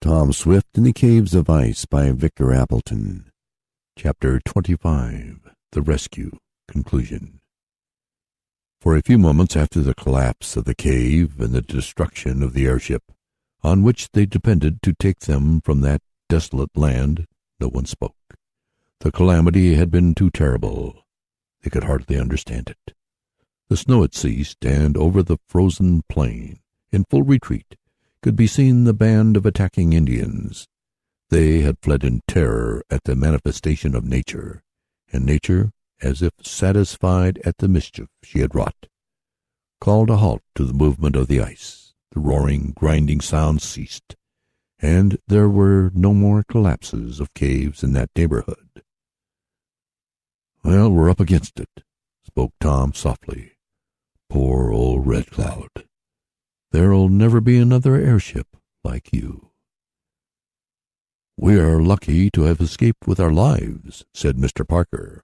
Tom Swift in the Caves of Ice by Victor Appleton. Chapter 25. The Rescue. Conclusion. For a few moments after the collapse of the cave and the destruction of the airship, on which they depended to take them from that desolate land, no one spoke. The calamity had been too terrible. They could hardly understand it. The snow had ceased, and over the frozen plain, in full retreat, could be seen the band of attacking Indians. They had fled in terror at the manifestation of nature, and nature, as if satisfied at the mischief she had wrought, called a halt to the movement of the ice. The roaring, grinding sounds ceased, and there were no more collapses of caves in that neighborhood. "Well, we're up against it," spoke Tom softly. "Poor old Red Cloud. There'll never be another airship like you." "We are lucky to have escaped with our lives," said Mr. Parker.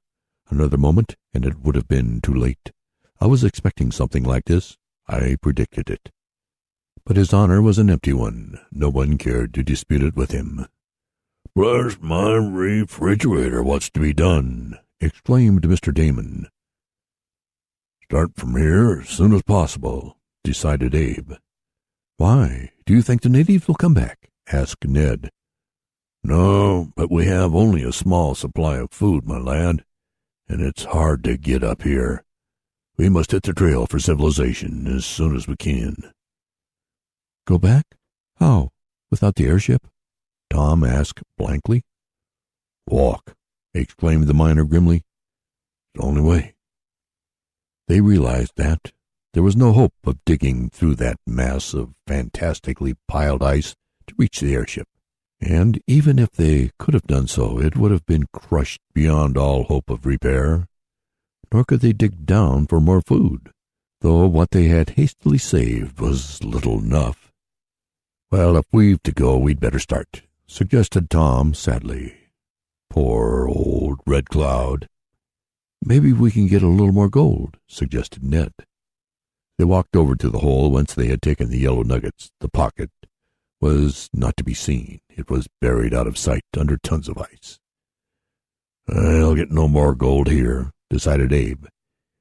"Another moment, and it would have been too late. I was expecting something like this. I predicted it." But his honor was an empty one. No one cared to dispute it with him. "Bless my refrigerator, what's to be done?" exclaimed Mr. Damon. "Start from here as soon as possible," decided Abe. "Why? Do you think the natives will come back?" asked Ned. "No, but we have only a small supply of food, my lad, and it's hard to get up here. We must hit the trail for civilization as soon as we can." "Go back? How? Without the airship?" Tom asked blankly. "Walk," exclaimed the miner grimly. "It's the only way." They realized that there was no hope of digging through that mass of fantastically piled ice to reach the airship, and even if they could have done so, it would have been crushed beyond all hope of repair. Nor could they dig down for more food, though what they had hastily saved was little enough. "Well, if we've to go, we'd better start," suggested Tom sadly. "Poor old Red Cloud." "Maybe we can get a little more gold," suggested Ned. They walked over to the hole whence they had taken the yellow nuggets. The pocket was not to be seen. It was buried out of sight under tons of ice. "I'll get no more gold here," decided Abe.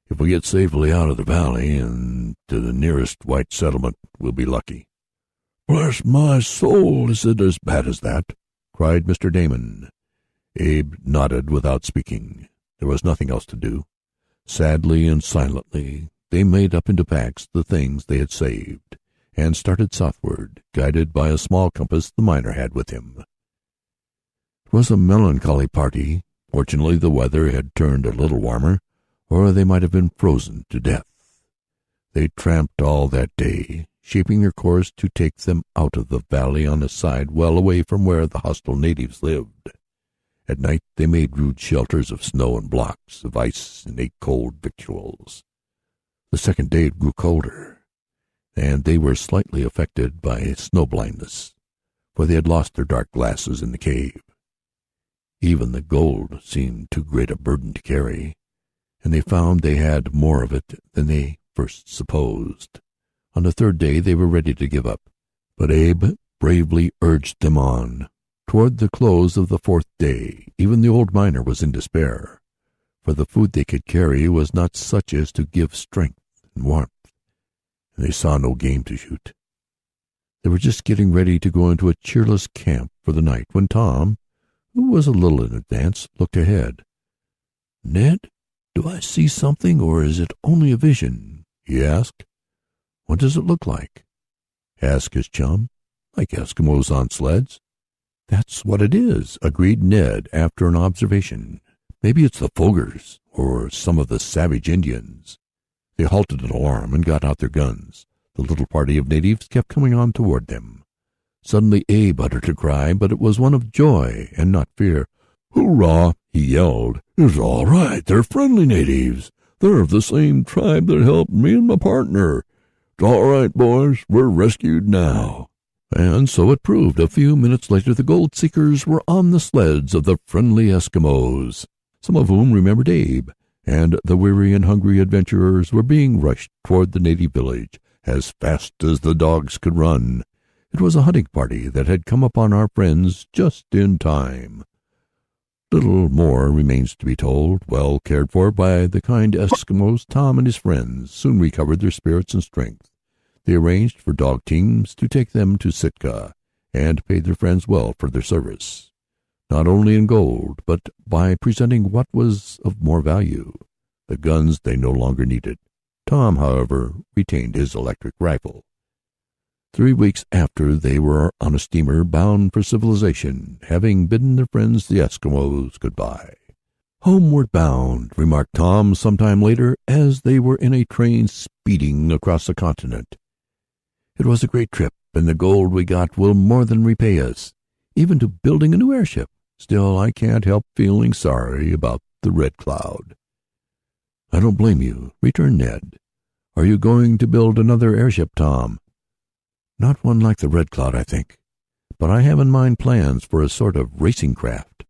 "If we get safely out of the valley and to the nearest white settlement, we'll be lucky." "Bless my soul, is it as bad as that?" cried Mr. Damon. Abe nodded without speaking. There was nothing else to do. Sadly and silently they made up into packs the things they had saved, and started southward, guided by a small compass the miner had with him. It was a melancholy party. Fortunately, the weather had turned a little warmer, or they might have been frozen to death. They tramped all that day, shaping their course to take them out of the valley on a side well away from where the hostile natives lived. At night they made rude shelters of snow and blocks of ice and ate cold victuals. The second day it grew colder, and they were slightly affected by snow blindness, for they had lost their dark glasses in the cave. Even the gold seemed too great a burden to carry, and they found they had more of it than they first supposed. On the third day they were ready to give up, but Abe bravely urged them on. Toward the close of the fourth day, even the old miner was in despair, for the food they could carry was not such as to give strength and warmth, and they saw no game to shoot. They were just getting ready to go into a cheerless camp for the night when Tom, who was a little in advance, looked ahead. "Ned, do I see something, or is it only a vision?" he asked. "What does it look like?" asked his chum. "Like Eskimos on sleds." "That's what it is," agreed Ned after an observation. "Maybe it's the Foggers, or some of the savage Indians." They halted in alarm and got out their guns. The little party of natives kept coming on toward them. Suddenly Abe uttered a cry, but it was one of joy and not fear. "Hoorah!" he yelled. "It's all right. They're friendly natives. They're of the same tribe that helped me and my partner. It's all right, boys. We're rescued now." And so it proved. A few minutes later the gold seekers were on the sleds of the friendly Eskimos, some of whom remembered Abe, and the weary and hungry adventurers were being rushed toward the native village as fast as the dogs could run. It was a hunting party that had come upon our friends just in time. Little more remains to be told. Well cared for by the kind Eskimos, Tom and his friends soon recovered their spirits and strength. They arranged for dog teams to take them to Sitka, and paid their friends well for their service, not only in gold, but by presenting what was of more value, the guns they no longer needed. Tom, however, retained his electric rifle. 3 weeks after, they were on a steamer bound for civilization, having bidden their friends the Eskimos goodbye. "Homeward bound," remarked Tom some time later, as they were in a train speeding across the continent. "It was a great trip, and the gold we got will more than repay us, even to building a new airship. Still, I can't help feeling sorry about the Red Cloud." "I don't blame you," returned Ned. "Are you going to build another airship, Tom?" "Not one like the Red Cloud, I think. But I have in mind plans for a sort of racing craft.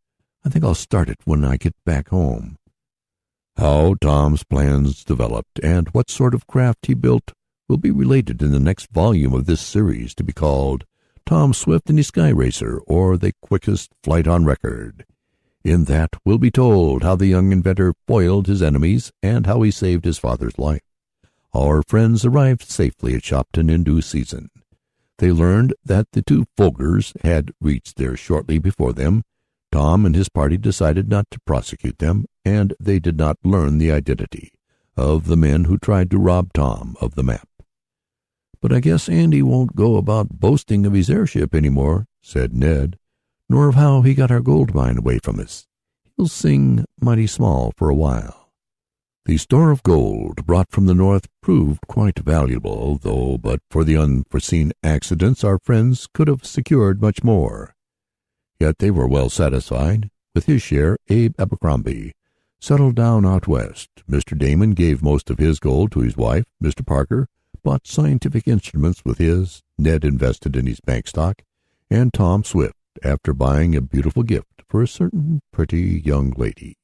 I think I'll start it when I get back home." How Tom's plans developed, and what sort of craft he built, will be related in the next volume of this series, to be called Tom Swift and his Sky Racer, or the Quickest Flight on Record. In that will be told how the young inventor foiled his enemies, and how he saved his father's life. Our friends arrived safely at Shopton in due season. They learned that the two Folgers had reached there shortly before them. Tom and his party decided not to prosecute them, and they did not learn the identity of the men who tried to rob Tom of the map. "But I guess Andy won't go about boasting of his airship any more," said Ned, "nor of how he got our gold mine away from us. He'll sing mighty small for a while." The store of gold brought from the north proved quite valuable, though but for the unforeseen accidents our friends could have secured much more. Yet they were well satisfied. With his share, Abe Abercrombie settled down out west. Mr. Damon gave most of his gold to his wife. Mr. Parker bought scientific instruments with his. Ned invested in his bank stock, and Tom Swift, after buying a beautiful gift for a certain pretty young lady,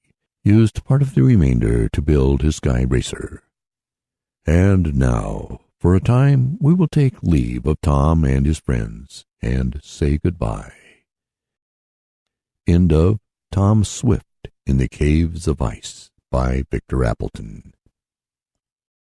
used part of the remainder to build his Sky Racer. And now, for a time, we will take leave of Tom and his friends, and say goodbye. End of Tom Swift in the Caves of Ice by Victor Appleton.